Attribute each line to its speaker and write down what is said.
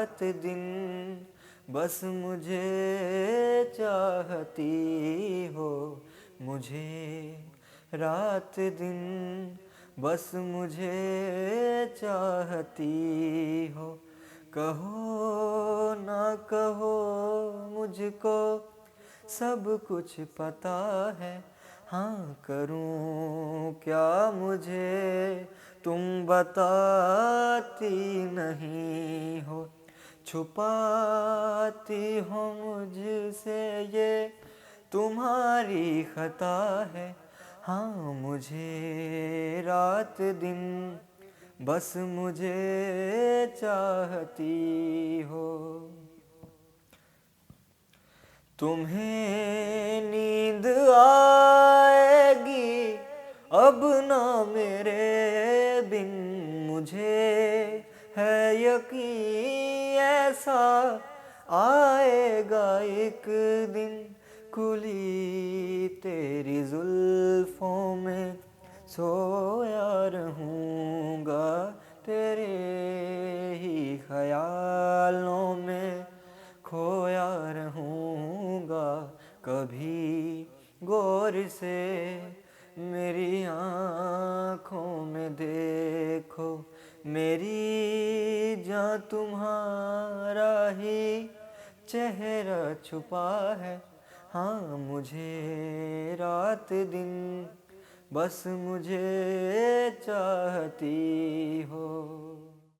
Speaker 1: रात दिन बस मुझे चाहती हो, मुझे रात दिन बस मुझे चाहती हो। कहो ना कहो मुझको सब कुछ पता है, हाँ करूं क्या मुझे तुम बताती नहीं हो। छुपाती हो मुझसे ये तुम्हारी खता है, हाँ मुझे रात दिन बस मुझे चाहती हो। तुम्हें नींद आएगी अब ना मेरे बिन, मुझे है यकीन ऐसा आएगा एक दिन। खुली तेरी जुल्फों में सोया रहूँगा, तेरे ही ख्यालों में खोया रहूँगा। कभी गौर से मेरी आँखों में देखो, मेरी जान तुम्हारा ही चेहरा छुपा है, हाँ मुझे रात दिन बस मुझे चाहती हो।